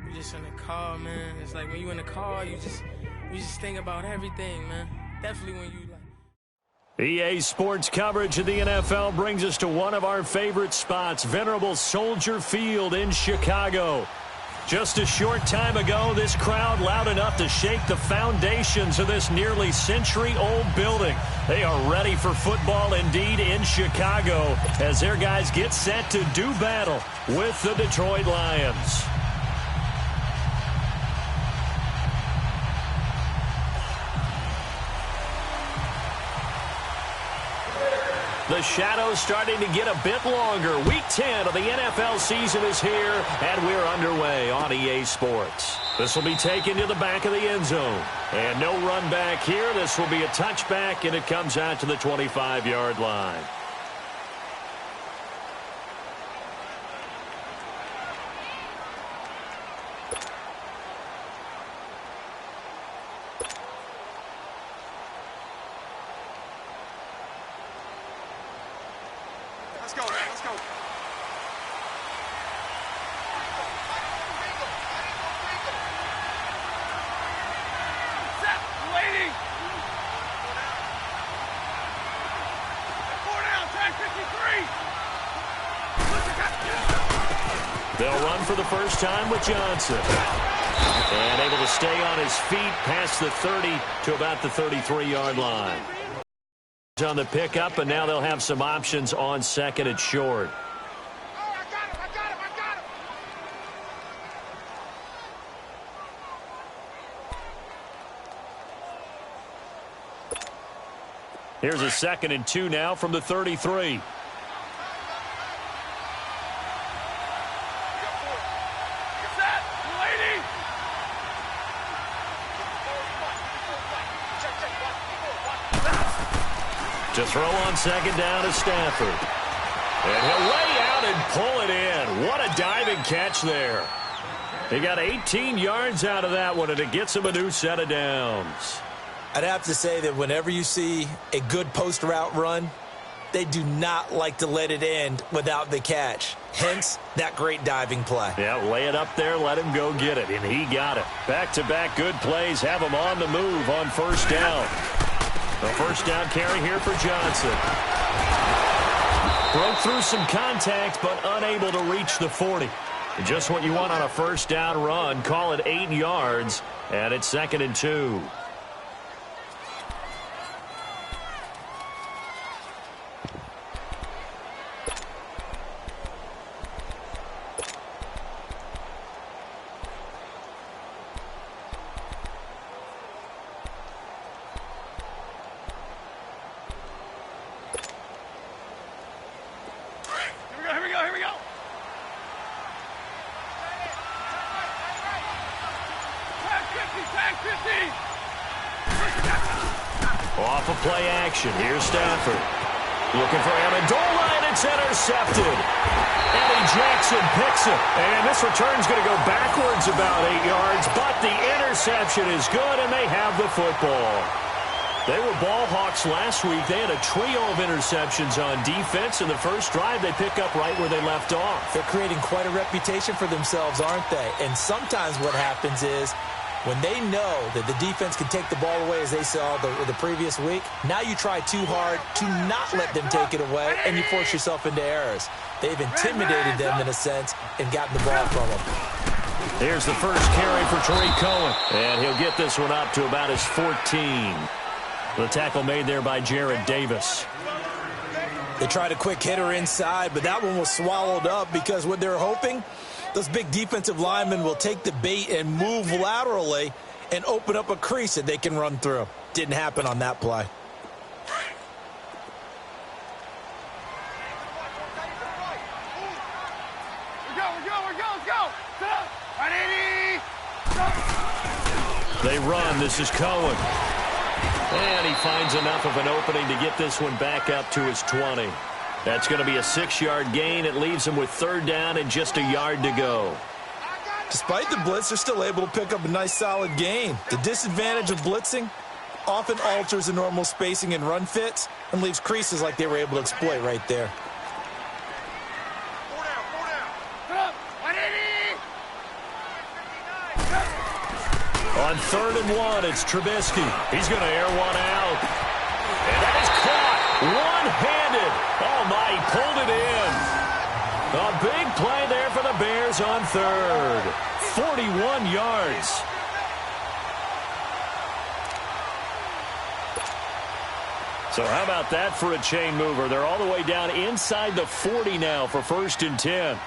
you're just in the car, man. It's like when you in the car, you just think about everything, man. Definitely when you like. EA Sports coverage of the NFL brings us to one of our favorite spots, venerable Soldier Field in Chicago. Just a short time ago, this crowd loud enough to shake the foundations of this nearly century-old building. They are ready for football indeed in Chicago as their guys get set to do battle with the Detroit Lions. The shadow's starting to get a bit longer. Week 10 of the NFL season is here, and we're underway on EA Sports. This will be taken to the back of the end zone. And no run back here. This will be a touchback, and it comes out to the 25-yard line. They'll run for the first time with Johnson. And able to stay on his feet past the 30 to about the 33-yard line. On the pickup, and now they'll have some options on second and short. Here's a 2nd and 2 now from the 33. To throw on second down to Stafford. And he'll lay out and pull it in. What a diving catch there. He got 18 yards out of that one, and it gets him a new set of downs. I'd have to say that whenever you see a good post route run, they do not like to let it end without the catch. Hence, that great diving play. Yeah, lay it up there, let him go get it, and he got it. Back-to-back good plays have him on the move on first down. The first down carry here for Johnson. Broke through some contact, but unable to reach the 40. Just what you want on a first down run. Call it 8 yards, and it's 2nd and 2. Off of play action. Here's Stafford. Looking for Amendola, and it's intercepted. Eddie Jackson picks it. And this return's going to go backwards about 8 yards, but the interception is good, and they have the football. They were ball hawks last week. They had a trio of interceptions on defense. In the first drive, they pick up right where they left off. They're creating quite a reputation for themselves, aren't they? And sometimes what happens is, when they know that the defense can take the ball away, as they saw the previous week, now you try too hard to not let them take it away, and you force yourself into errors. They've intimidated them in a sense and gotten the ball from them. Here's the first carry for Tariq Cohen, and he'll get this one up to about his 14. The tackle made there by Jared Davis. They tried a quick hitter inside, but that one was swallowed up because what they're hoping, those big defensive linemen will take the bait and move laterally and open up a crease that they can run through. Didn't happen on that play. They run. This is Cohen. And he finds enough of an opening to get this one back up to his 20. That's going to be a 6-yard gain. It leaves him with 3rd down and just a yard to go. Despite the blitz, they're still able to pick up a nice solid gain. The disadvantage of blitzing often alters the normal spacing and run fits and leaves creases like they were able to exploit right there. On 3rd and 1, it's Trubisky. He's going to air one out. And that is caught one-handed. Oh, my, he pulled it in. A big play there for the Bears on 3rd. 41 yards. So how about that for a chain mover? They're all the way down inside the 40 now for 1st and 10.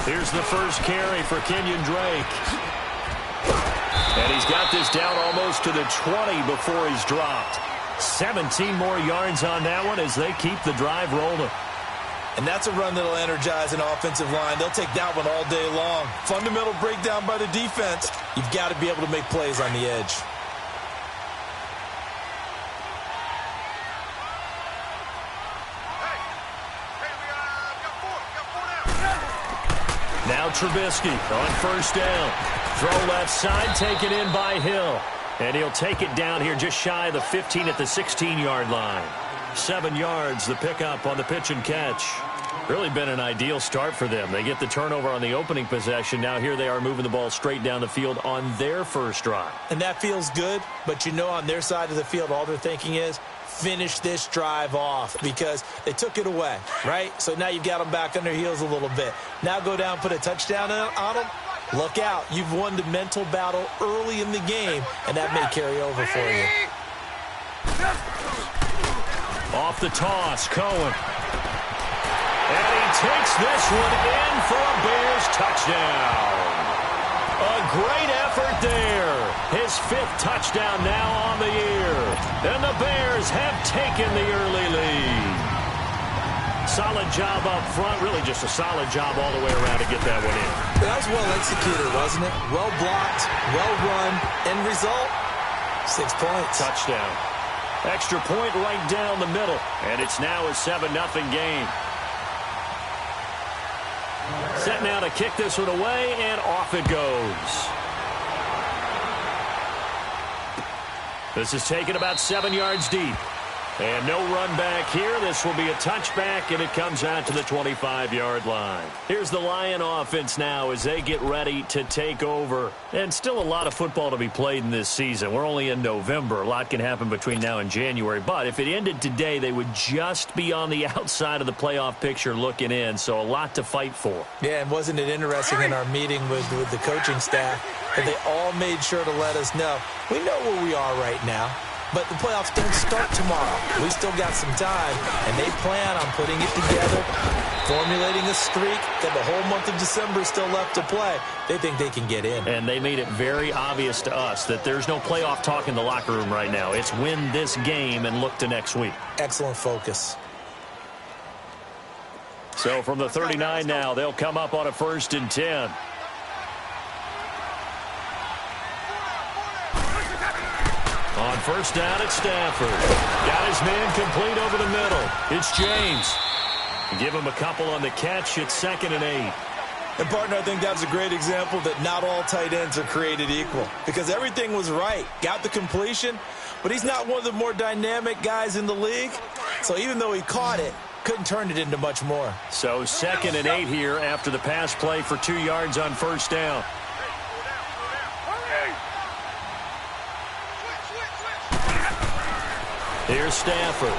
Here's the first carry for Kenyon Drake. And he's got this down almost to the 20 before he's dropped. 17 more yards on that one as they keep the drive rolling. And that's a run that'll energize an offensive line. They'll take that one all day long. Fundamental breakdown by the defense. You've got to be able to make plays on the edge. Now Trubisky on 1st down. Throw left side, taken in by Hill. And he'll take it down here just shy of the 15 at the 16-yard line. 7 yards, the pickup on the pitch and catch. Really been an ideal start for them. They get the turnover on the opening possession. Now here they are moving the ball straight down the field on their first drive. And that feels good, but you know on their side of the field all they're thinking is finish this drive off because they took it away, right? So now you've got them back on their heels a little bit. Now go down, put a touchdown on them. Look out. You've won the mental battle early in the game, and that may carry over for you. Off the toss, Cohen. And he takes this one in for a Bears touchdown. A great effort there. His 5th touchdown now on the year. And the Bears have taken the early lead. Solid job up front. Really just a solid job all the way around to get that one in. That was well executed, wasn't it? Well blocked, well run. End result, 6 points. Touchdown. Extra point right down the middle. And it's now a 7-0 game. Set now to kick this one away, and off it goes. This is taken about 7 yards deep. And no run back here. This will be a touchback, and it comes out to the 25-yard line. Here's the Lion offense now as they get ready to take over. And still a lot of football to be played in this season. We're only in November. A lot can happen between now and January. But if it ended today, they would just be on the outside of the playoff picture looking in. So a lot to fight for. Yeah, and wasn't it interesting in our meeting with the coaching staff that they all made sure to let us know. We know where we are right now. But the playoffs don't start tomorrow. We still got some time, and they plan on putting it together, formulating a streak, that the whole month of December is still left to play. They think they can get in. And they made it very obvious to us that there's no playoff talk in the locker room right now. It's win this game and look to next week. Excellent focus. So from the 39 now, they'll come up on a 1st and 10. On 1st down at Stafford. Got his man complete over the middle. It's James. Give him a couple on the catch. It's 2nd and 8. And, partner, I think that's a great example that not all tight ends are created equal. Because everything was right. Got the completion, but he's not one of the more dynamic guys in the league. So even though he caught it, couldn't turn it into much more. So 2nd and 8 here after the pass play for 2 yards on 1st down. Here's Stafford.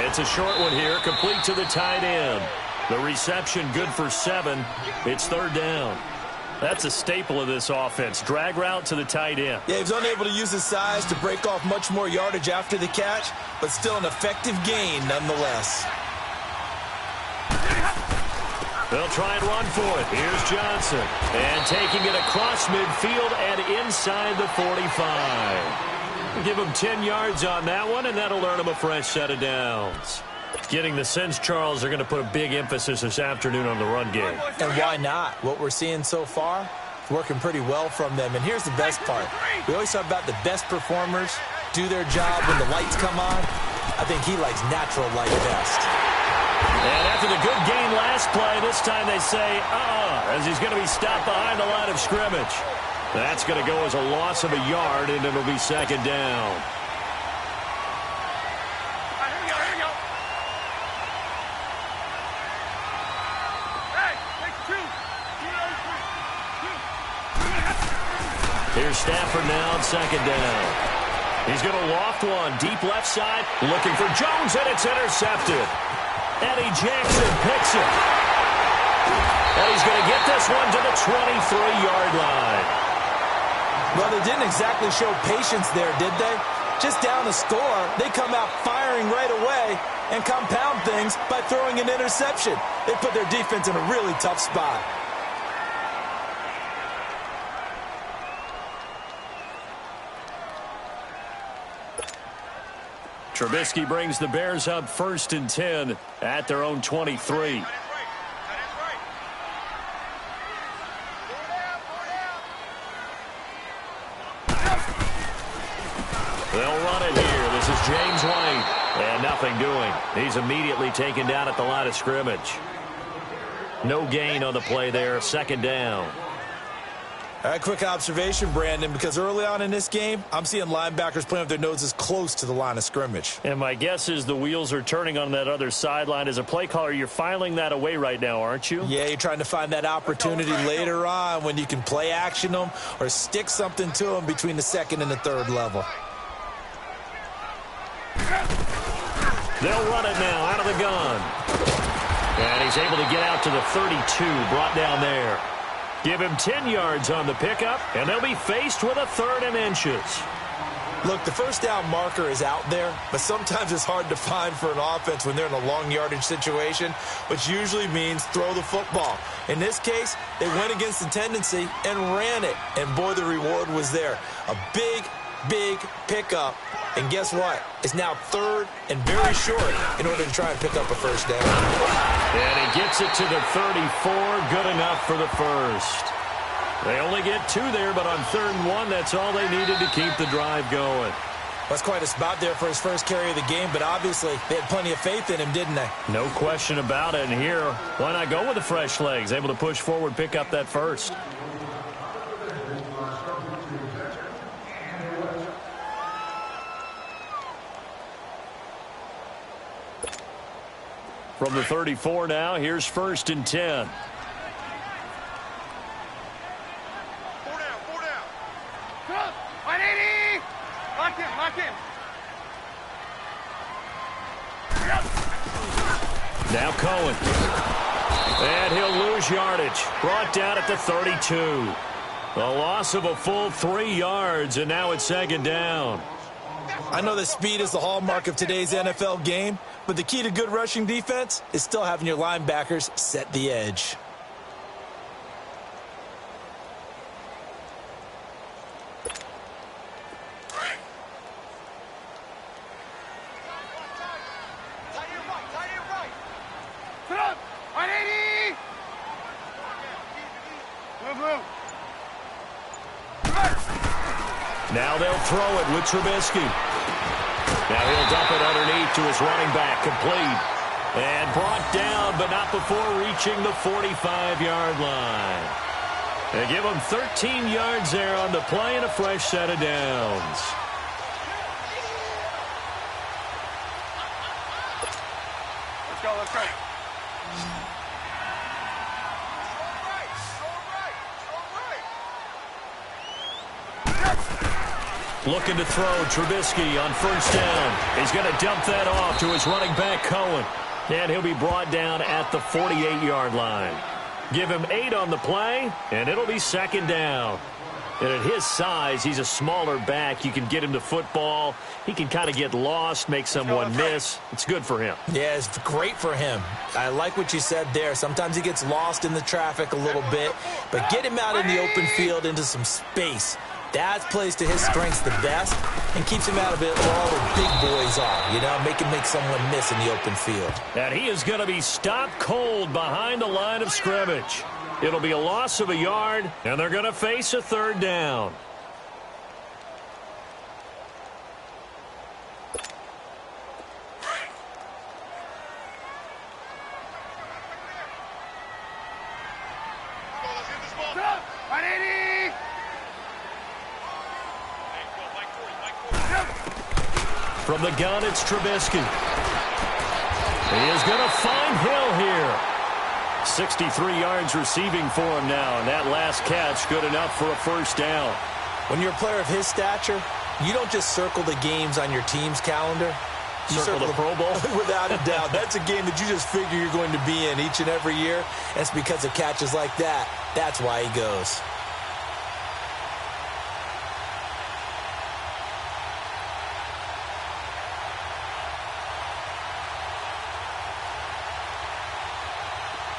It's a short one here, complete to the tight end. The reception good for 7. It's 3rd down. That's a staple of this offense. Drag route to the tight end. Yeah, he was unable to use his size to break off much more yardage after the catch, but still an effective gain nonetheless. They'll try and run for it. Here's Johnson. And taking it across midfield and inside the 45. Give him 10 yards on that one, and that'll earn him a fresh set of downs. Getting the sense, Charles, they're going to put a big emphasis this afternoon on the run game. And why not? What we're seeing so far, working pretty well from them. And here's the best part. We always talk about the best performers do their job when the lights come on. I think he likes natural light best. And after the good game last play, this time they say, as he's going to be stopped behind the line of scrimmage. That's going to go as a loss of a yard, and it'll be 2nd down. Here's Stafford now on second down. He's going to loft one. Deep left side. Looking for Jones, and it's intercepted. Eddie Jackson picks it. And he's going to get this one to the 23-yard line. Well, they didn't exactly show patience there, did they? Just down a score, they come out firing right away and compound things by throwing an interception. They put their defense in a really tough spot. Trubisky brings the Bears up 1st and 10 at their own 23. They'll run it here. This is James White. And nothing doing. He's immediately taken down at the line of scrimmage. No gain on the play there. 2nd down. All right, quick observation, Brandon, because early on in this game, I'm seeing linebackers playing with their noses close to the line of scrimmage. And my guess is the wheels are turning on that other sideline. As a play caller, you're filing that away right now, aren't you? Yeah, you're trying to find that opportunity later on when you can play action them or stick something to them between the 2nd and the 3rd level. They'll run it now out of the gun. And he's able to get out to the 32, brought down there. Give him 10 yards on the pickup, and they'll be faced with a 3rd and inches. Look, the first down marker is out there, but sometimes it's hard to find for an offense when they're in a long yardage situation, which usually means throw the football. In this case, they went against the tendency and ran it, and boy, the reward was there. A big pickup. And guess what? It's now 3rd and very short in order to try and pick up a first down. And he gets it to the 34. Good enough for the first. They only get 2 there, but on 3rd and 1, that's all they needed to keep the drive going. That's quite a spot there for his first carry of the game, but obviously they had plenty of faith in him, didn't they? No question about it. And here, why not go with the fresh legs? Able to push forward, pick up that first. From the 34 now, here's 1st and 10. 4 down. 180. Lock in. Now Cohen. And he'll lose yardage. Brought down at the 32. A loss of a full 3 yards, and now it's 2nd down. I know that speed is the hallmark of today's NFL game, but the key to good rushing defense is still having your linebackers set the edge. Now they'll throw it with Trubisky. Now he'll dump it underneath to his running back, complete. And brought down, but not before reaching the 45-yard line. They give him 13 yards there on the play and a fresh set of downs. Let's go, let's go. Looking to throw Trubisky on 1st down. He's going to dump that off to his running back, Cohen. And he'll be brought down at the 48-yard line. Give him 8 on the play, and it'll be 2nd down. And at his size, he's a smaller back. You can get him to football. He can kind of get lost, make someone miss. It's good for him. Yeah, it's great for him. I like what you said there. Sometimes he gets lost in the traffic a little bit, but get him out in the open field into some space. That plays to his strengths the best and keeps him out of it where all the big boys are, you know, make someone miss in the open field. And he is going to be stopped cold behind the line of scrimmage. It'll be a loss of a yard, and they're going to face a 3rd down. From the gun, it's Trubisky. He is going to find Hill here. 63 yards receiving for him now, and that last catch good enough for a 1st down. When you're a player of his stature, you don't just circle the games on your team's calendar. You circle the Pro Bowl? Without a doubt. That's a game that you just figure you're going to be in each and every year. And it's because of catches like that. That's why he goes.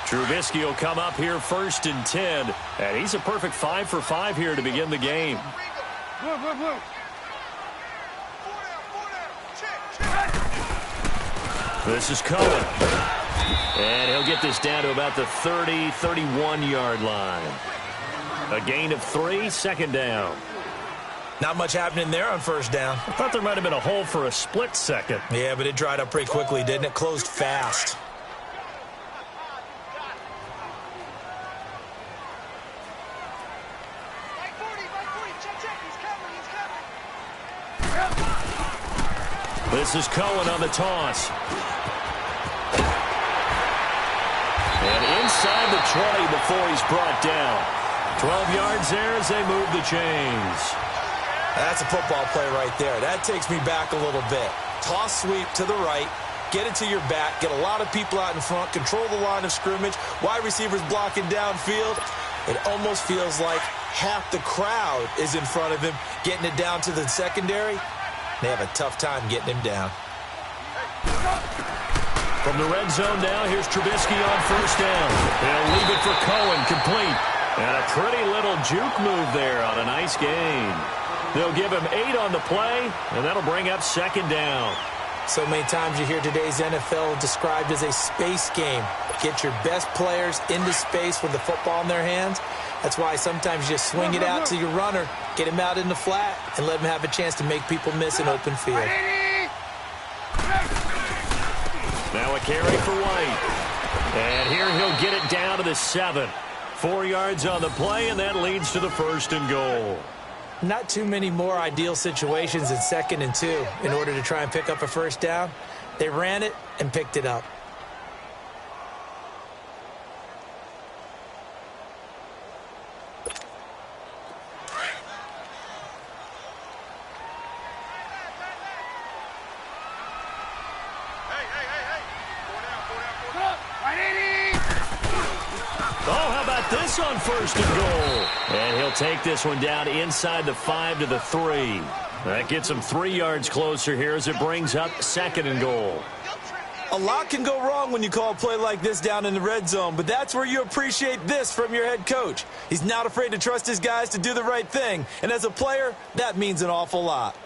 Trubisky will come up here 1st and 10. And he's a perfect 5 for 5 here to begin the game. Blue, blue, blue. This is Cohen. And he'll get this down to about the 30, 31-yard line. A gain of 3, 2nd down. Not much happening there on 1st down. I thought there might have been a hole for a split second. Yeah, but it dried up pretty quickly, didn't it? Closed fast. This is Cohen on the toss. And inside the 20 before he's brought down. 12 yards there as they move the chains. That's a football play right there. That takes me back a little bit. Toss sweep to the right. Get it to your back. Get a lot of people out in front. Control the line of scrimmage. Wide receivers blocking downfield. It almost feels like half the crowd is in front of him, getting it down to the secondary. They have a tough time getting him down. From the red zone now, here's Trubisky on 1st down. They'll leave it for Cohen, complete. And a pretty little juke move there on a nice gain. They'll give him 8 on the play, and that'll bring up 2nd down. So many times you hear today's NFL described as a space game. Get your best players into space with the football in their hands. That's why sometimes you just swing it out to your runner, get him out in the flat, and let him have a chance to make people miss an open field. Now a carry for White. And here he'll get it down to the 7. 4 yards on the play, and that leads to the 1st and goal. Not too many more ideal situations in 2nd and 2 in order to try and pick up a 1st down. They ran it and picked it up. This on 1st and goal. And he'll take this one down inside the 5 to the 3. That gets him 3 yards closer here as it brings up 2nd and goal. A lot can go wrong when you call a play like this down in the red zone, but that's where you appreciate this from your head coach. He's not afraid to trust his guys to do the right thing, and as a player, that means an awful lot.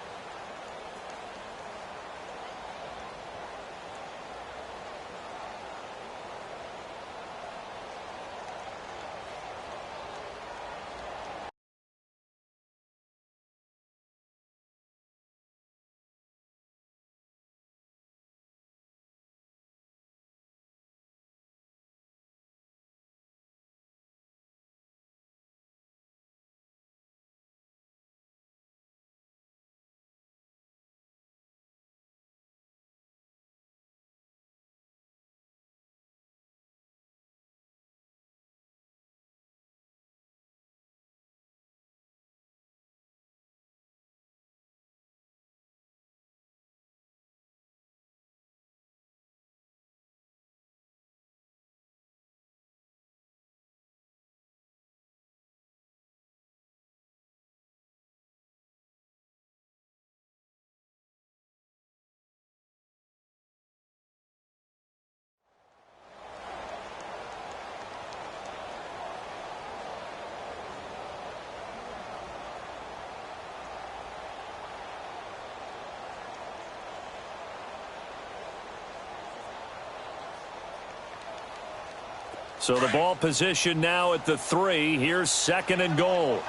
So the ball position now at the 3. Here's 2nd and goal.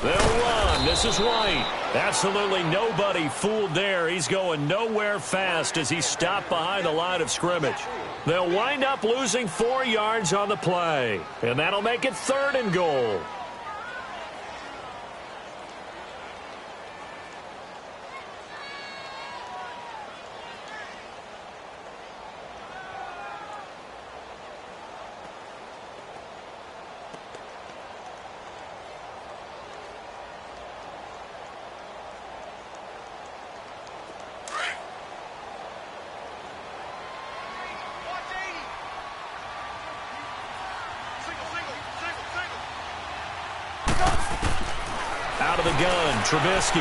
They'll run. This is White. Absolutely nobody fooled there. He's going nowhere fast as he stopped behind the line of scrimmage. They'll wind up losing 4 yards on the play. And that'll make it 3rd and goal. out of the gun. Trubisky.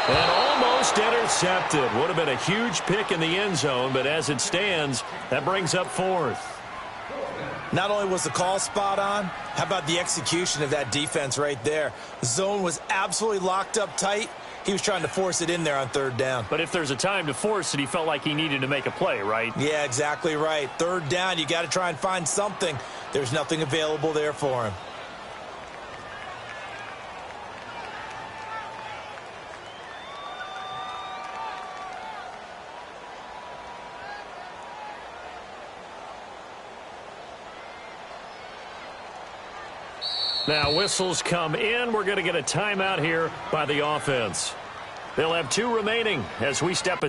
And almost intercepted. Would have been a huge pick in the end zone, but as it stands, that brings up 4th. Not only was the call spot on, how about the execution of that defense right there? The zone was absolutely locked up tight. He was trying to force it in there on 3rd down. But if there's a time to force it, he felt like he needed to make a play, right? Yeah, exactly right. 3rd down, you got to try and find something. There's nothing available there for him. Now whistles come in. We're going to get a timeout here by the offense. They'll have 2 remaining as we step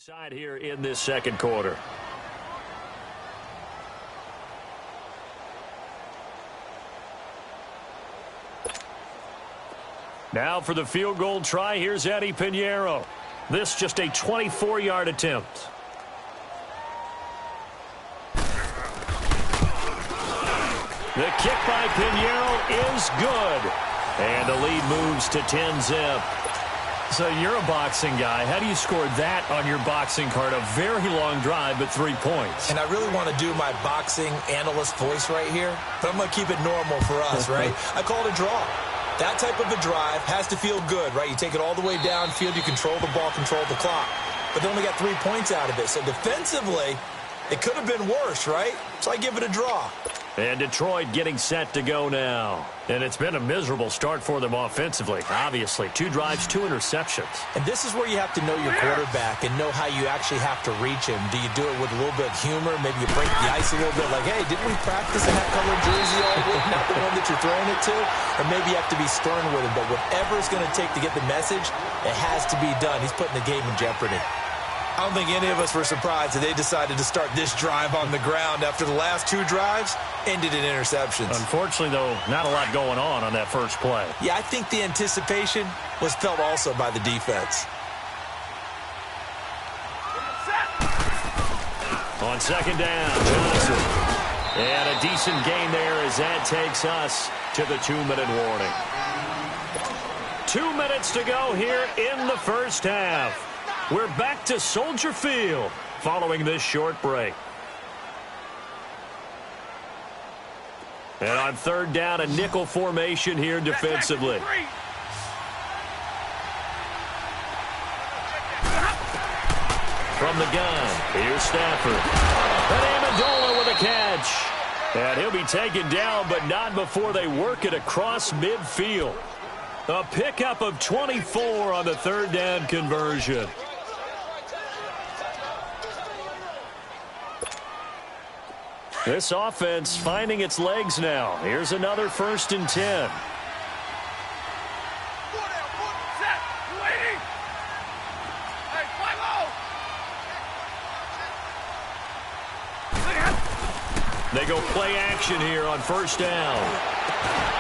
Side here in this second quarter. Now for the field goal try, here's Eddie Pinheiro. This just a 24-yard attempt. The kick by Pinheiro is good. And the lead moves to 10-zip. So you're a boxing guy. How do you score that on your boxing card? A very long drive, but 3 points. And I really want to do my boxing analyst voice right here, but I'm going to keep it normal for us, right? I call it a draw. That type of a drive has to feel good, right? You take it all the way downfield, you control the ball, control the clock. But they only got 3 points out of it. So defensively, it could have been worse, right? So I give it a draw. And Detroit getting set to go now. And it's been a miserable start for them offensively, obviously. 2 drives, 2 interceptions. And this is where you have to know your quarterback and know how you actually have to reach him. Do you do it with a little bit of humor? Maybe you break the ice a little bit like, hey, didn't we practice in that colored jersey all week? Not the one that you're throwing it to? Or maybe you have to be stern with him. But whatever it's going to take to get the message, it has to be done. He's putting the game in jeopardy. I don't think any of us were surprised that they decided to start this drive on the ground after the last 2 drives ended in interceptions. Unfortunately, though, not a lot going on that first play. Yeah, I think the anticipation was felt also by the defense. On second down, Johnson. And a decent gain there as that takes us to the 2-minute warning. 2 minutes to go here in the first half. We're back to Soldier Field following this short break. And on third down, a nickel formation here defensively. From the gun, here's Stafford. And Amendola with a catch. And he'll be taken down, but not before they work it across midfield. A pickup of 24 on the third down conversion. This offense finding its legs now. Here's another 1st and 10. They go play action here on first down.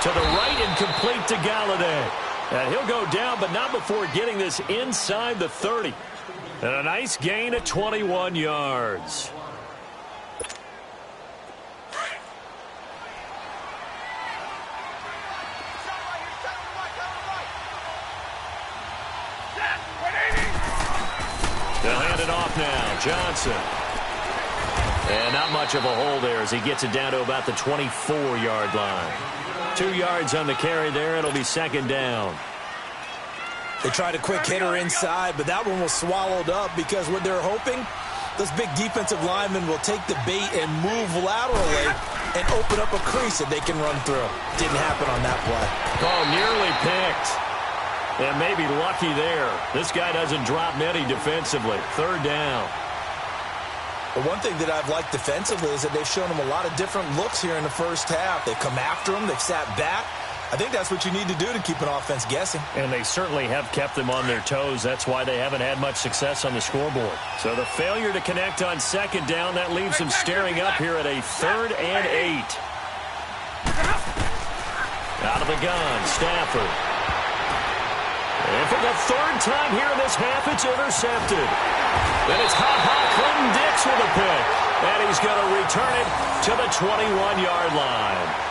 To the right and complete to Galladay. And he'll go down, but not before getting this inside the 30. And a nice gain of 21 yards. They'll hand it off now. Johnson. And not much of a hole there as he gets it down to about the 24-yard line. 2 yards on the carry there. It'll be second down. They tried a quick hitter inside, but that one was swallowed up because what they're hoping, those big defensive linemen will take the bait and move laterally and open up a crease that they can run through. Didn't happen on that play. Oh, nearly picked. And maybe lucky there. This guy doesn't drop many defensively. Third down. But one thing that I've liked defensively is that they've shown them a lot of different looks here in the first half. They've come after them. They've sat back. I think that's what you need to do to keep an offense guessing. And they certainly have kept them on their toes. That's why they haven't had much success on the scoreboard. So the failure to connect on second down, that leaves them staring up here at a 3rd and 8. Out of the gun, Stafford. And for the 3rd time here in this half, it's intercepted. And it's Clinton Dix with a pick. And he's going to return it to the 21-yard line.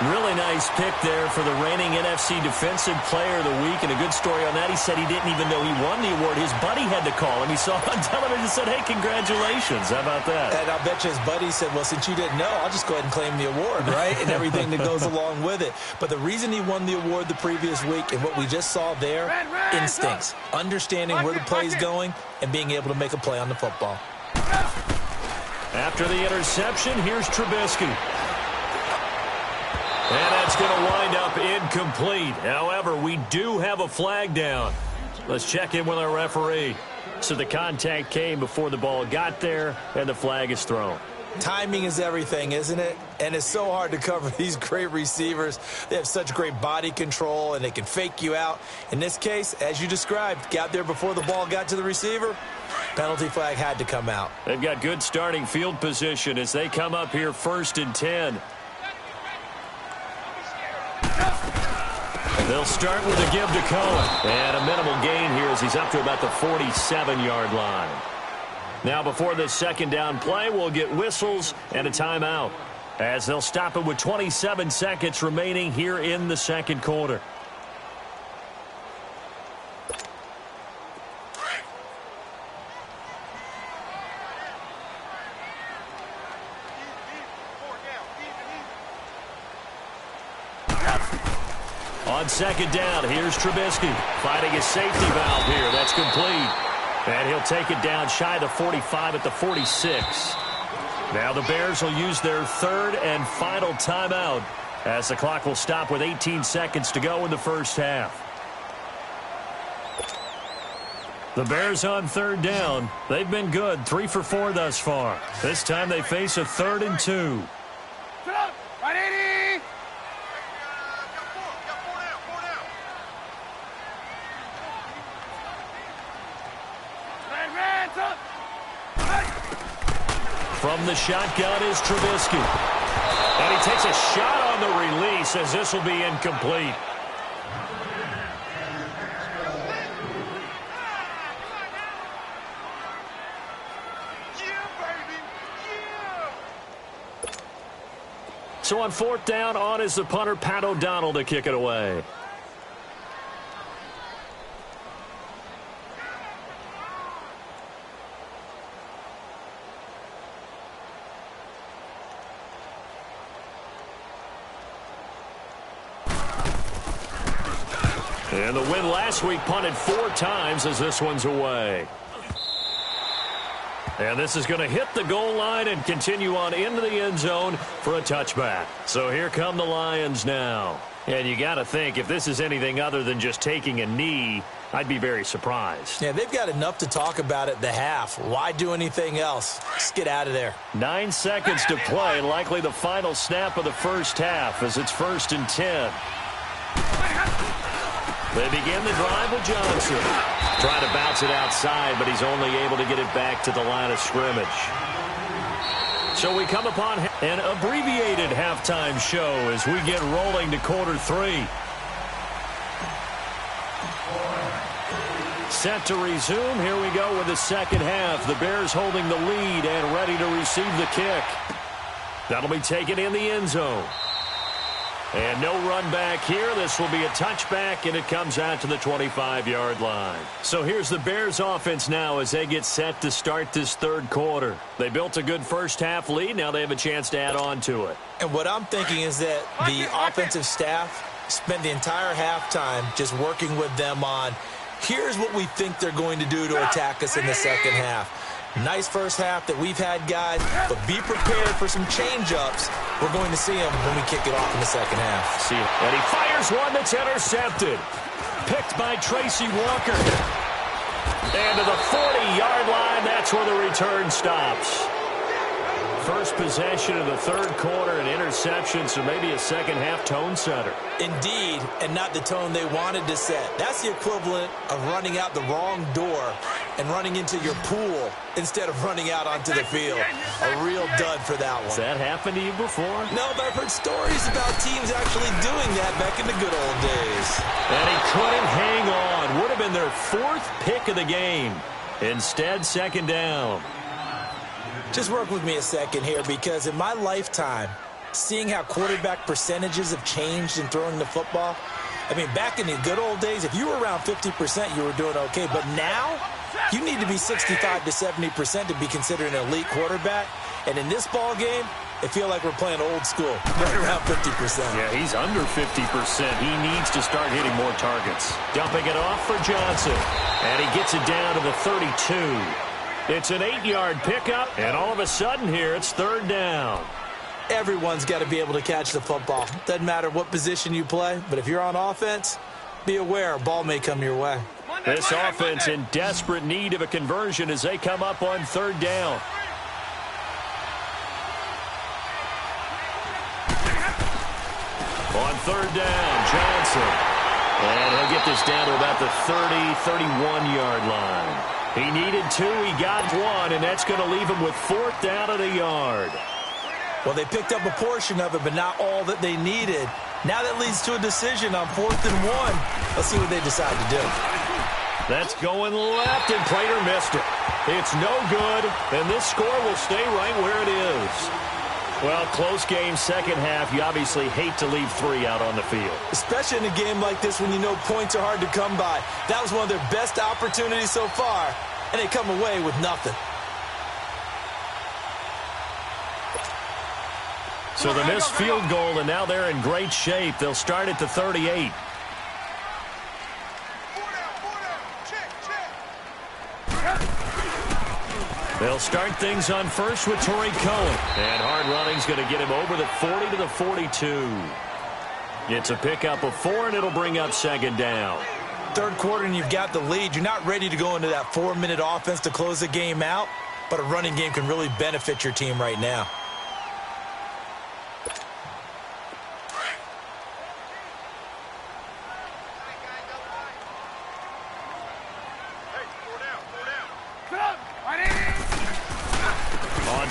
Really nice pick there for the reigning NFC Defensive Player of the Week. And a good story on that, he said he didn't even know he won the award. His buddy had to call him. He saw on television and said, hey, congratulations. How about that? And I'll bet you his buddy said, well, since you didn't know, I'll just go ahead and claim the award, right? And everything that goes along with it. But the reason he won the award the previous week and what we just saw there, instincts, understanding where the play's going and being able to make a play on the football. After the interception, here's Trubisky. And that's going to wind up incomplete. However, we do have a flag down. Let's check in with our referee. So the contact came before the ball got there, and the flag is thrown. Timing is everything, isn't it? And it's so hard to cover these great receivers. They have such great body control, and they can fake you out. In this case, as you described, got there before the ball got to the receiver. Penalty flag had to come out. They've got good starting field position as they come up here 1st and 10. They'll start with a give to Cohen. And a minimal gain here as he's up to about the 47-yard line. Now before this second down play, we'll get whistles and a timeout as they'll stop it with 27 seconds remaining here in the second quarter. On second down, here's Trubisky fighting his safety valve here. That's complete. And he'll take it down shy of the 45 at the 46. Now the Bears will use their third and final timeout as the clock will stop with 18 seconds to go in the first half. The Bears on third down. They've been good, 3 for 4 thus far. This time they face a 3rd and 2. From the shotgun is Trubisky. And he takes a shot on the release as this will be incomplete. So on 4th down, on is the punter, Pat O'Donnell, to kick it away. And the win last week punted 4 times as this one's away. And this is going to hit the goal line and continue on into the end zone for a touchback. So here come the Lions now. And you got to think, if this is anything other than just taking a knee, I'd be very surprised. Yeah, they've got enough to talk about at the half. Why do anything else? Just get out of there. 9 seconds to play, likely the final snap of the first half as it's 1st and 10. They begin the drive with Johnson. Trying to bounce it outside, but he's only able to get it back to the line of scrimmage. So we come upon an abbreviated halftime show as we get rolling to quarter 3. Set to resume. Here we go with the second half. The Bears holding the lead and ready to receive the kick. That'll be taken in the end zone. And no run back here. This will be a touchback, and it comes out to the 25-yard line. So here's the Bears offense now as they get set to start this third quarter. They built a good first half lead. Now they have a chance to add on to it. And what I'm thinking is that the offensive staff spend the entire halftime just working with them on, here's what we think they're going to do to attack us in the second half. Nice first half that we've had, guys, but be prepared for some change-ups. We're going to see them when we kick it off in the second half. See it. And he fires one that's intercepted. Picked by Tracy Walker. And to the 40-yard line, that's where the return stops. First possession of the third quarter, an interception, so maybe a second-half tone setter. Indeed, and not the tone they wanted to set. That's the equivalent of running out the wrong door and running into your pool instead of running out onto the field. A real dud for that one. Has that happened to you before? No, but I've heard stories about teams actually doing that back in the good old days. And he couldn't hang on. Would have been their 4th pick of the game. Instead, second down. Just work with me a second here, because in my lifetime, seeing how quarterback percentages have changed in throwing the football, I mean, back in the good old days, if you were around 50%, you were doing okay. But now, you need to be 65 to 70% to be considered an elite quarterback. And in this ball game, I feel like we're playing old school, right around 50%. Yeah, he's under 50%. He needs to start hitting more targets. Dumping it off for Johnson. And he gets it down to the 32. It's an 8-yard pickup, and all of a sudden here, it's third down. Everyone's got to be able to catch the football. Doesn't matter what position you play, but if you're on offense, be aware a ball may come your way. This offense in desperate need of a conversion as they come up on third down. On third down, Johnson. And he'll get this down to about the 31-yard line. He needed 2, he got 1, and that's going to leave him with 4th down and a yard. Well, they picked up a portion of it, but not all that they needed. Now that leads to a decision on 4th and 1. Let's see what they decide to do. That's going left, and Prater missed it. It's no good, and this score will stay right where it is. Well, close game, second half. You obviously hate to leave 3 out on the field. Especially in a game like this when you know points are hard to come by. That was one of their best opportunities so far, and they come away with nothing. So the missed field goal, and now they're in great shape. They'll start at the 38. They'll start things on first with Torrey Cohen. And hard running's going to get him over the 40 to the 42. It's a pickup of 4, and it'll bring up second down. Third quarter, and you've got the lead. You're not ready to go into that 4-minute offense to close the game out, but a running game can really benefit your team right now.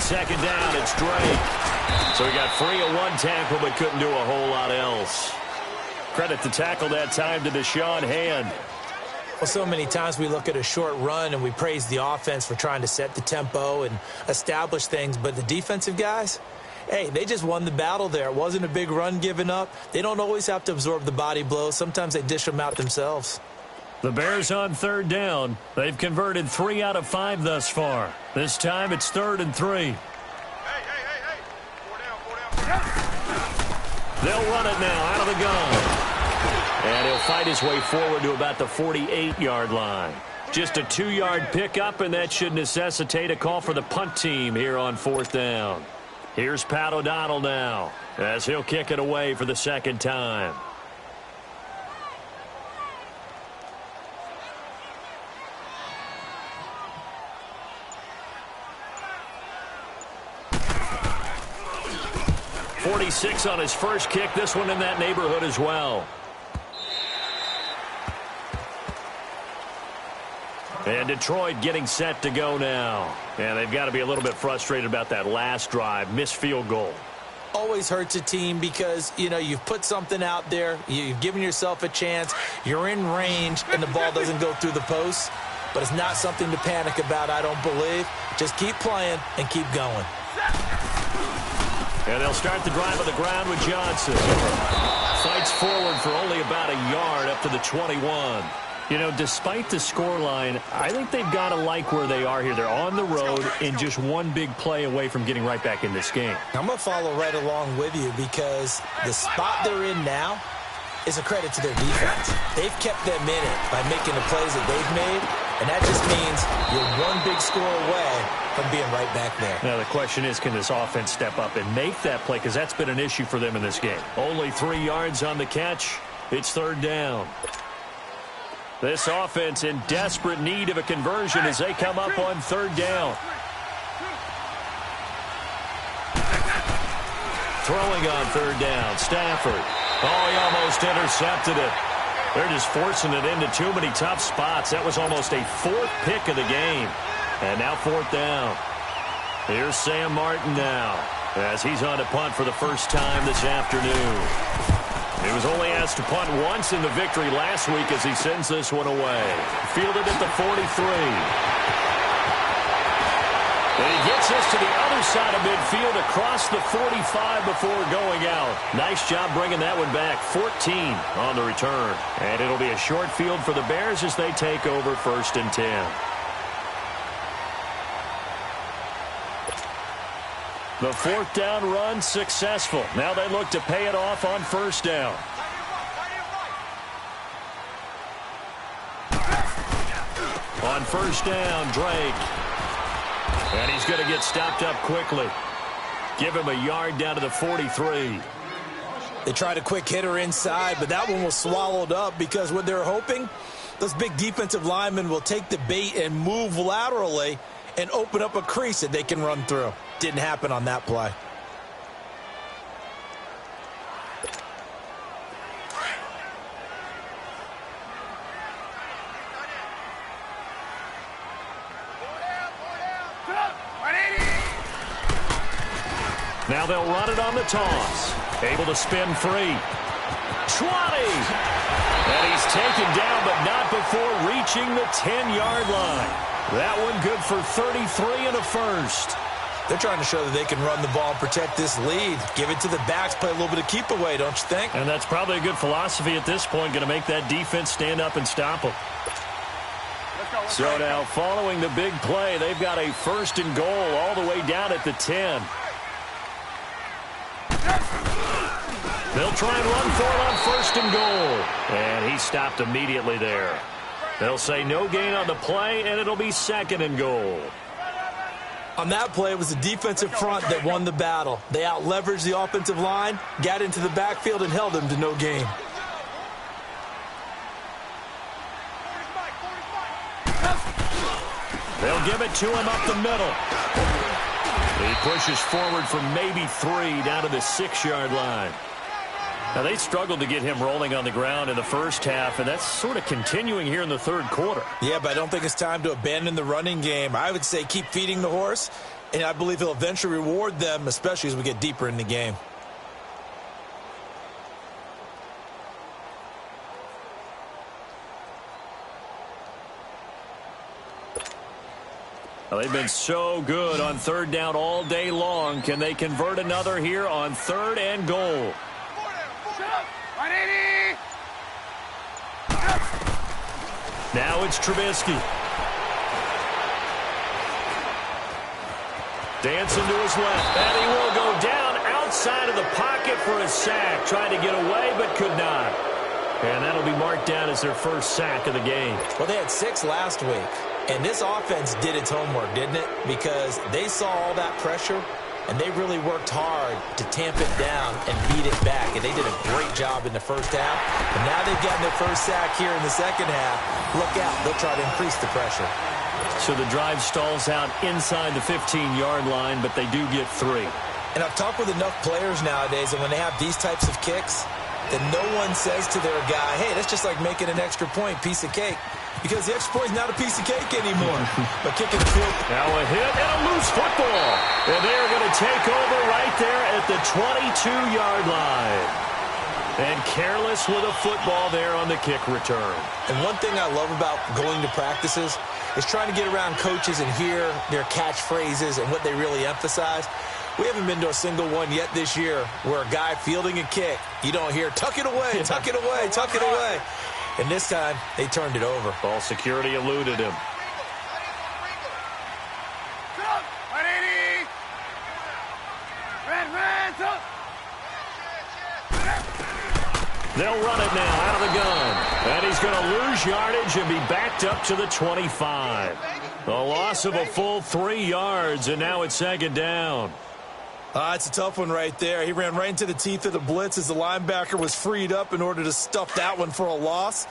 Second down, it's Drake. So he got free of 1 tackle, but couldn't do a whole lot else. Credit the tackle that time to Deshaun Hand. Well, so many times we look at a short run and we praise the offense for trying to set the tempo and establish things, but the defensive guys, hey, they just won the battle there. It wasn't a big run given up. They don't always have to absorb the body blows. Sometimes they dish them out themselves. The Bears on third down. They've converted 3 out of 5 thus far. This time it's 3rd and 3. Hey. 4 down. They'll run it now out of the gun. And he'll fight his way forward to about the 48-yard line. Just a 2-yard pickup, and that should necessitate a call for the punt team here on 4th down. Here's Pat O'Donnell now as he'll kick it away for the second time. .46 on his first kick. This one in that neighborhood as well. And Detroit getting set to go now. And they've got to be a little bit frustrated about that last drive. Missed field goal. Always hurts a team because, you know, you've put something out there. You've given yourself a chance. You're in range, and the ball doesn't go through the posts. But it's not something to panic about, I don't believe. Just keep playing and keep going. And they'll start the drive on the ground with Johnson. Fights forward for only about a yard up to the 21. You know, despite the scoreline, I think they've got to like where they are here. They're on the road and just one big play away from getting right back in this game. I'm going to follow right along with you because the spot they're in now is a credit to their defense. They've kept them in it by making the plays that they've made, and that just means you're one big score away from being right back there. Now, the question is, can this offense step up and make that play? Because that's been an issue for them in this game. Only 3 yards on the catch. It's 3rd down. This offense in desperate need of a conversion as they come up on 3rd down. Throwing on 3rd down, Stafford. Oh, he almost intercepted it. They're just forcing it into too many tough spots. That was almost a 4th pick of the game. And now 4th down. Here's Sam Martin now as he's on to punt for the first time this afternoon. He was only asked to punt once in the victory last week as he sends this one away. Fielded at the 43. And he gets this to the other side of midfield across the 45 before going out. Nice job bringing that one back. 14 on the return. And it'll be a short field for the Bears as they take over 1st and 10. The 4th down run successful. Now they look to pay it off on 1st down. On 1st down, Drake. And he's going to get stopped up quickly. Give him a yard down to the 43. They tried a quick hitter inside, but that one was swallowed up because what they're hoping, those big defensive linemen will take the bait and move laterally and open up a crease that they can run through. Didn't happen on that play. Now they'll run it on the toss. Able to spin free. 20! And he's taken down, but not before reaching the 10-yard line. That one good for 33 and a first. They're trying to show that they can run the ball and protect this lead. Give it to the backs, play a little bit of keep away, don't you think? And that's probably a good philosophy at this point, going to make that defense stand up and stop them. So now, following the big play, they've got a first and goal all the way down at the 10. They'll try and run for it on first and goal. And he stopped immediately there. They'll say no gain on the play, and it'll be second and goal. On that play, it was the defensive front that won the battle. They out-leveraged the offensive line, got into the backfield, and held them to no gain. They'll give it to him up the middle. He pushes forward for maybe 3 down to the 6-yard line. Now, they struggled to get him rolling on the ground in the first half, and that's sort of continuing here in the third quarter. Yeah, but I don't think it's time to abandon the running game. I would say keep feeding the horse, and I believe he'll eventually reward them, especially as we get deeper in the game. Well, they've been so good on third down all day long. Can they convert another here on third and goal? Now it's Trubisky. Dancing to his left, and he will go down outside of the pocket for a sack. Trying to get away, but could not. And that'll be marked down as their first sack of the game. Well, they had 6 last week, and this offense did its homework, didn't it? Because they saw all that pressure, and they really worked hard to tamp it down and beat it back. And they did a great job in the first half. And now they've gotten their first sack here in the second half. Look out. They'll try to increase the pressure. So the drive stalls out inside the 15-yard line, but they do get 3. And I've talked with enough players nowadays that when they have these types of kicks, that no one says to their guy, hey, that's just like making an extra point, piece of cake. Because the extra point is not a piece of cake anymore. But kicking the field. Now a hit and a loose football. And they're going to take over right there at the 22-yard line. And careless with a football there on the kick return. And one thing I love about going to practices is trying to get around coaches and hear their catchphrases and what they really emphasize. We haven't been to a single one yet this year where a guy fielding a kick, you don't hear, tuck it away, tuck it away, tuck it away. And this time, they turned it over. Ball security eluded him. They'll run it now out of the gun. And he's going to lose yardage and be backed up to the 25. A loss of a full 3 yards, and now it's second down. It's a tough one right there. He ran right into the teeth of the blitz as the linebacker was freed up in order to stuff that one for a loss.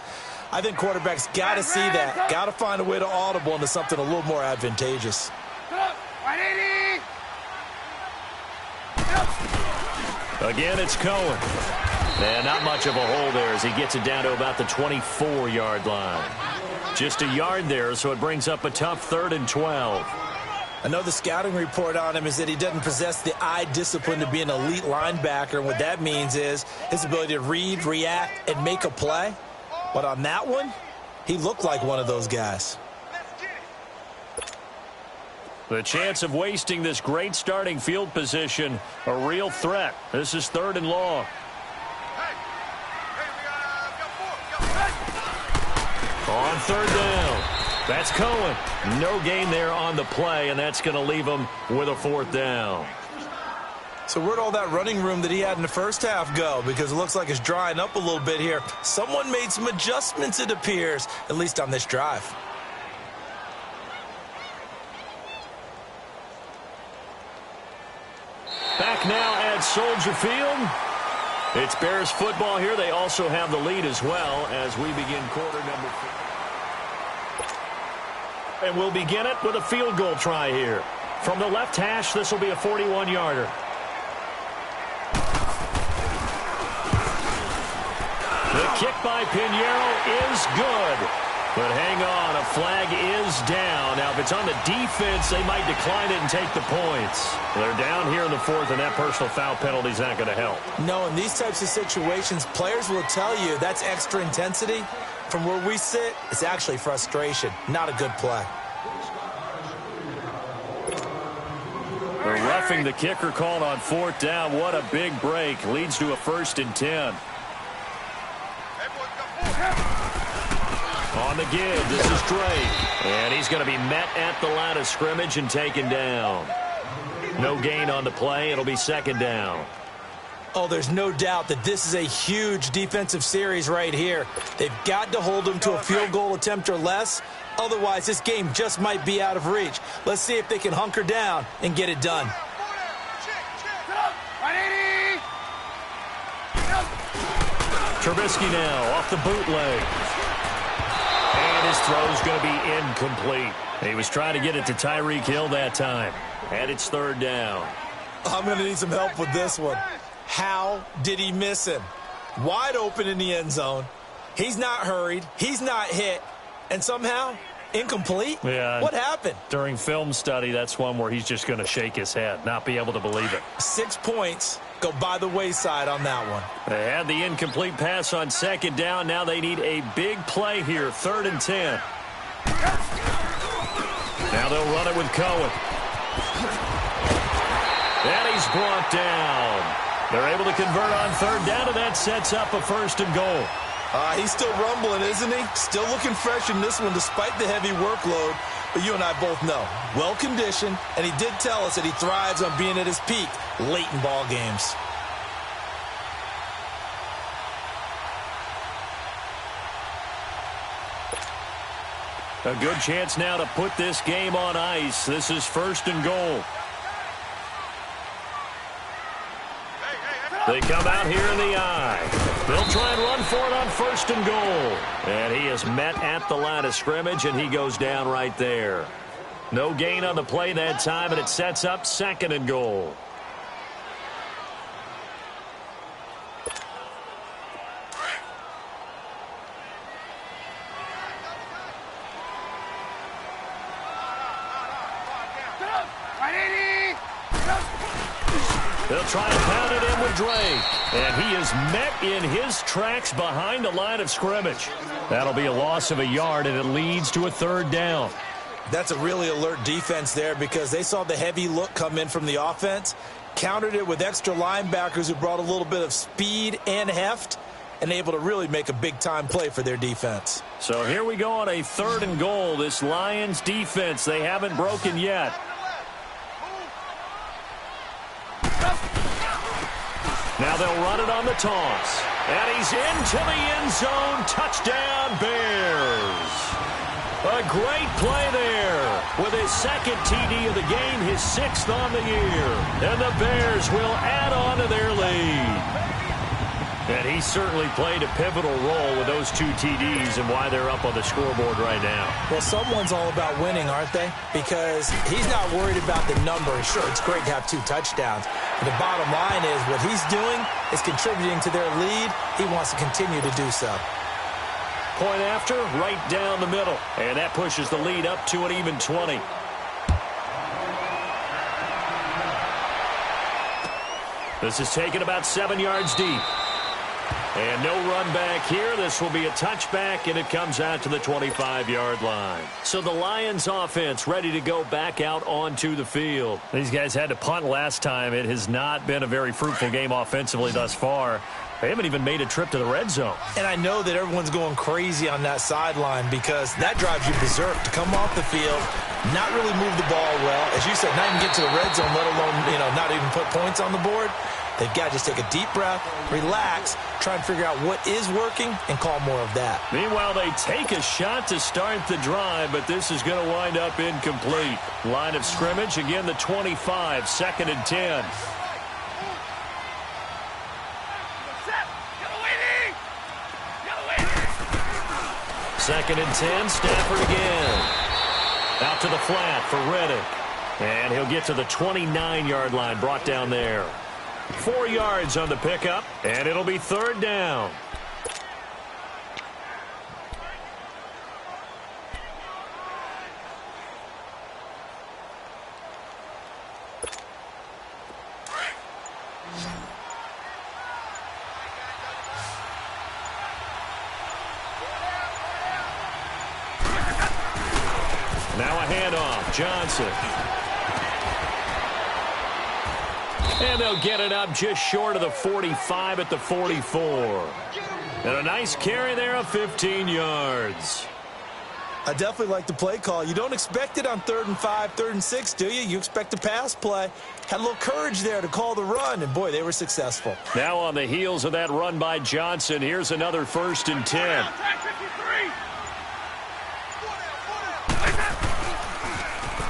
I think quarterbacks got to see that. Got to find a way to audible into something a little more advantageous. Again, it's Cohen. And not much of a hole there as he gets it down to about the 24-yard line. Just a yard there, so it brings up a tough 3rd and 12. I know the scouting report on him is that he doesn't possess the eye discipline to be an elite linebacker. And what that means is his ability to read, react, and make a play. But on that one, he looked like one of those guys. The chance of wasting this great starting field position, a real threat. This is 3rd and long. On 3rd down. That's Cohen. No gain there on the play, and that's going to leave him with a 4th down. So where'd all that running room that he had in the first half go? Because it looks like it's drying up a little bit here. Someone made some adjustments, it appears, at least on this drive. Back now at Soldier Field. It's Bears football here. They also have the lead as well as we begin quarter number 4. And we'll begin it with a field goal try here. From the left hash, this will be a 41-yarder. The kick by Pinheiro is good. But hang on, a flag is down. Now, if it's on the defense, they might decline it and take the points. They're down here in the fourth, and that personal foul penalty is not going to help. No, in these types of situations, players will tell you that's extra intensity. From where we sit, it's actually frustration, not a good play. They're roughing the kicker called on fourth down. What a big break. Leads to a 1st and 10. On the give, this is Drake. And he's going to be met at the line of scrimmage and taken down. No gain on the play. It'll be 2nd down. Oh, there's no doubt that this is a huge defensive series right here. They've got to hold them to a field goal attempt or less. Otherwise, this game just might be out of reach. Let's see if they can hunker down and get it done. Trubisky now off the bootleg. And his throw's going to be incomplete. He was trying to get it to Tyreek Hill that time. And it's 3rd down. I'm going to need some help with this one. How did he miss him? Wide open in the end zone. He's not hurried. He's not hit. And somehow, incomplete? Yeah. What happened? During film study, that's one where he's just going to shake his head, not be able to believe it. 6 points go by the wayside on that one. They had the incomplete pass on 2nd down. Now they need a big play here, 3rd and 10. Now they'll run it with Cohen. And he's brought down. They're able to convert on 3rd down, and that sets up a 1st and goal. He's still rumbling, isn't he? Still looking fresh in this one despite the heavy workload. But you and I both know, well-conditioned, and he did tell us that he thrives on being at his peak late in ball games. A good chance now to put this game on ice. This is 1st and goal. They come out here in the eye. They'll try and run for it on 1st and goal. And he is met at the line of scrimmage, and he goes down right there. No gain on the play that time, and it sets up 2nd and goal. They'll try and pound it in with Drake. And he is met in his tracks behind the line of scrimmage. That'll be a loss of a yard, and it leads to a 3rd down. That's a really alert defense there because they saw the heavy look come in from the offense, countered it with extra linebackers who brought a little bit of speed and heft, and able to really make a big-time play for their defense. So here we go on a 3rd and goal. This Lions defense, they haven't broken yet. Now they'll run it on the toss. And he's into the end zone. Touchdown, Bears. A great play there with his 2nd TD of the game, his 6th on the year. And the Bears will add on to their lead. And he certainly played a pivotal role with those 2 TDs and why they're up on the scoreboard right now. Well, someone's all about winning, aren't they? Because he's not worried about the number. Sure, it's great to have 2 touchdowns. But the bottom line is what he's doing is contributing to their lead. He wants to continue to do so. Point after, right down the middle. And that pushes the lead up to an even 20. This is taken about 7 yards deep. And no run back here. This will be a touchback, and it comes out to the 25-yard line. So the Lions offense ready to go back out onto the field. These guys had to punt last time. It has not been a very fruitful game offensively thus far. They haven't even made a trip to the red zone. And I know that everyone's going crazy on that sideline because that drives you berserk to come off the field, not really move the ball well. As you said, not even get to the red zone, let alone, not even put points on the board. They've got to just take a deep breath, relax, try and figure out what is working, and call more of that. Meanwhile, they take a shot to start the drive, but this is going to wind up incomplete. Line of scrimmage, again, the 25, 2nd and 10. Second and 10, Stafford again. Out to the flat for Reddick. And he'll get to the 29-yard line, brought down there. 4 yards on the pickup, and it'll be 3rd down. Now a handoff. Johnson. And they'll get it up just short of the 45 at the 44. And a nice carry there of 15 yards. I definitely like the play call. You don't expect it on 3rd and 5, 3rd and 6, do you? You expect a pass play. Had a little courage there to call the run, and boy, they were successful. Now on the heels of that run by Johnson, here's another 1st and 10.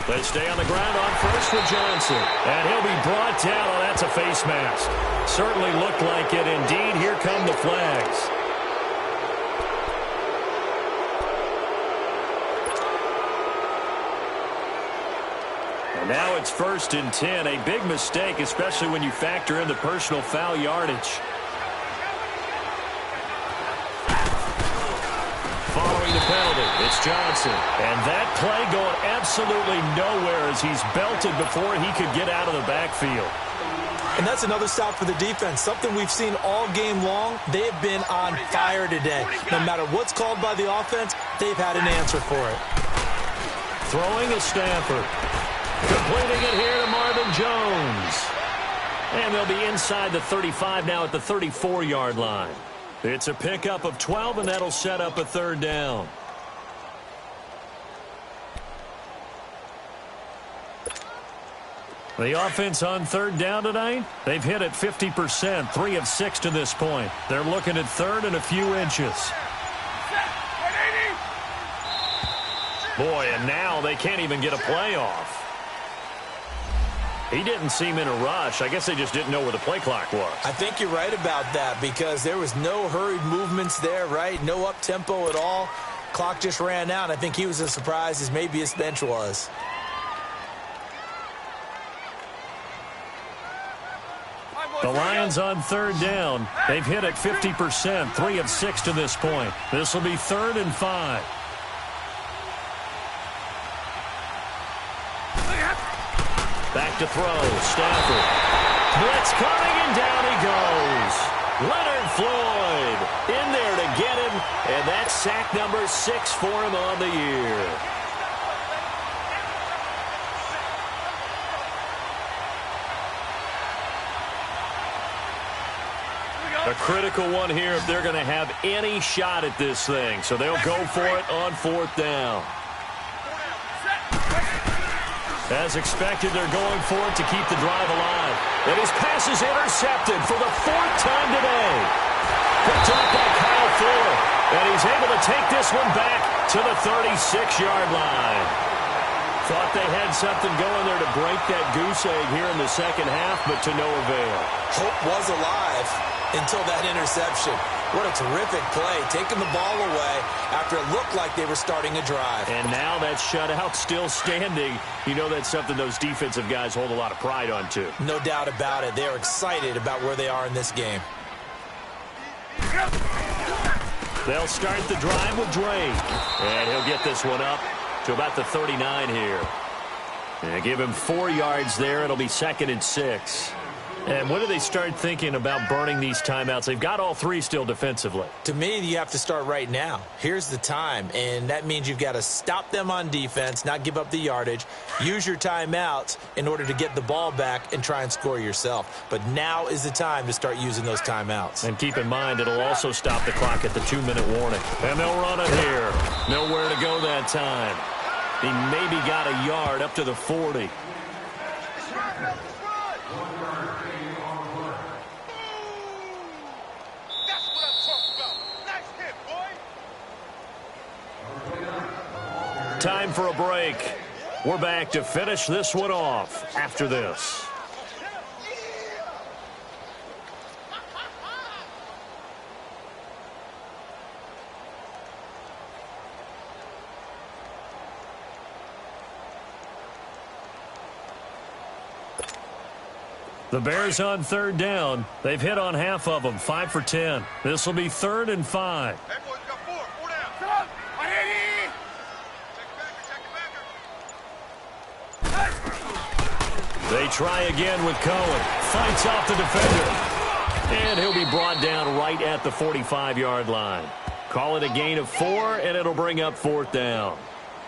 They stay on the ground on first with Johnson. And he'll be brought down. Oh, that's a face mask. Certainly looked like it. Indeed, here come the flags. And now it's 1st and 10. A big mistake, especially when you factor in the personal foul yardage. Following the penalty, it's Johnson. And that play going absolutely nowhere as he's belted before he could get out of the backfield. And that's another stop for the defense. Something we've seen all game long. They have been on fire today. No matter what's called by the offense, they've had an answer for it. Throwing is Stafford. Completing it here to Marvin Jones. And they'll be inside the 35 now at the 34-yard line. It's a pickup of 12, and that'll set up a 3rd down. The offense on 3rd down tonight, they've hit it 50%, 3 of 6 to this point. They're looking at 3rd and a few inches. Boy, and now they can't even get a play off. He didn't seem in a rush. I guess they just didn't know where the play clock was. I think you're right about that because there was no hurried movements there, right? No up-tempo at all. Clock just ran out. I think he was as surprised as maybe his bench was. The Lions on 3rd down. They've hit it 50%, 3 of 6 to this point. This will be 3rd and 5. Back to throw. Stafford. Blitz coming, and down he goes. Leonard Floyd in there to get him, and that's sack number 6 for him on the year. A critical one here if they're going to have any shot at this thing. So they'll go for it on 4th down. As expected, they're going for it to keep the drive alive. And his pass is intercepted for the 4th time today. Picked up by Kyle Fuller. And he's able to take this one back to the 36-yard line. Thought they had something going there to break that goose egg here in the second half, but to no avail. Hope was alive until that interception. What a terrific play, taking the ball away after it looked like they were starting a drive. And now that shutout still standing. You know that's something those defensive guys hold a lot of pride on, too. No doubt about it. They're excited about where they are in this game. They'll start the drive with Drake. And he'll get this one up to about the 39 here. And give him 4 yards there. It'll be 2nd and 6. And when do they start thinking about burning these timeouts? They've got all 3 still defensively. To me, you have to start right now. Here's the time, and that means you've got to stop them on defense, not give up the yardage, use your timeouts in order to get the ball back and try and score yourself. But now is the time to start using those timeouts. And keep in mind, it'll also stop the clock at the 2-minute warning. And they'll run it here. Nowhere to go that time. He maybe got a yard up to the 40. Time for a break. We're back to finish this one off after this. The Bears on 3rd down. They've hit on half of them, 5 for 10. This will be 3rd and 5. Hey, boys, got 4 down. Stop! I hit it! They try again with Cohen. Fights off the defender. And he'll be brought down right at the 45-yard line. Call it a gain of 4, and it'll bring up 4th down.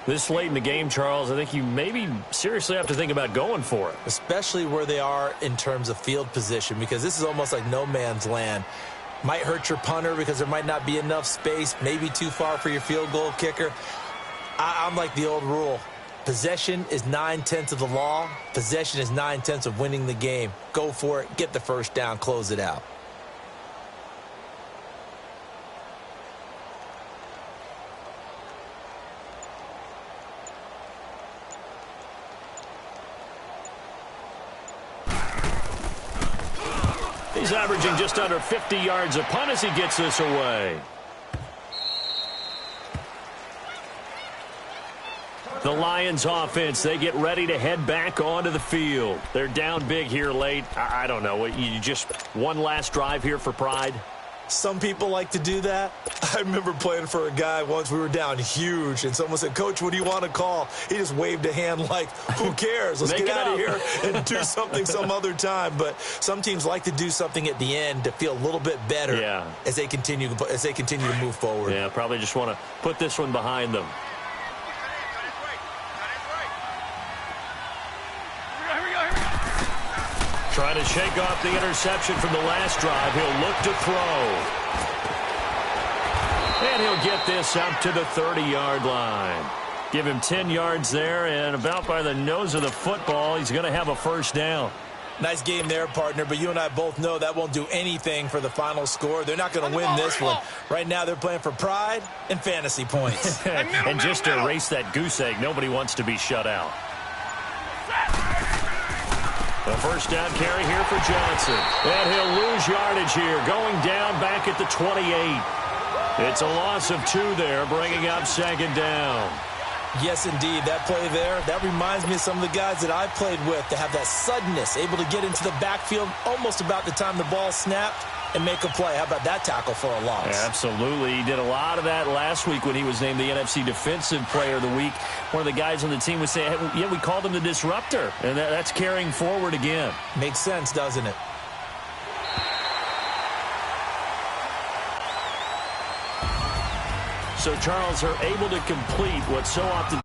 This late in the game, Charles, I think you maybe seriously have to think about going for it. Especially where they are in terms of field position, because this is almost like no man's land. Might hurt your punter because there might not be enough space, maybe too far for your field goal kicker. I'm like the old rule. Possession is 9/10 of the law. Possession is 9/10 of winning the game. Go for it. Get the first down. Close it out. He's averaging just under 50 yards a punt as he gets this away. The Lions offense, they get ready to head back onto the field. They're down big here late. I don't know. You just one last drive here for pride? Some people like to do that. I remember playing for a guy once. We were down huge, and someone said, "Coach, what do you want to call?" He just waved a hand like, who cares? Let's get out of here and do something some other time. But some teams like to do something at the end to feel a little bit better as they continue to move forward. Yeah, probably just want to put this one behind them. Trying to shake off the interception from the last drive. He'll look to throw. And he'll get this up to the 30-yard line. Give him 10 yards there, and about by the nose of the football, he's going to have a first down. Nice game there, partner, but you and I both know that won't do anything for the final score. They're not going to win this one. Right now, they're playing for pride and fantasy points. And just to erase that goose egg, nobody wants to be shut out. The first down carry here for Johnson. And he'll lose yardage here, going down back at the 28. It's a loss of 2 there, bringing up second down. Yes, indeed. That play there, that reminds me of some of the guys that I played with to have that suddenness, able to get into the backfield almost about the time the ball snapped and make a play. How about that tackle for a loss? Yeah, absolutely. He did a lot of that last week when he was named the NFC Defensive Player of the Week. One of the guys on the team would say, hey, yeah, we called him the disruptor. And that's carrying forward again. Makes sense, doesn't it? So Charles are able to complete what so often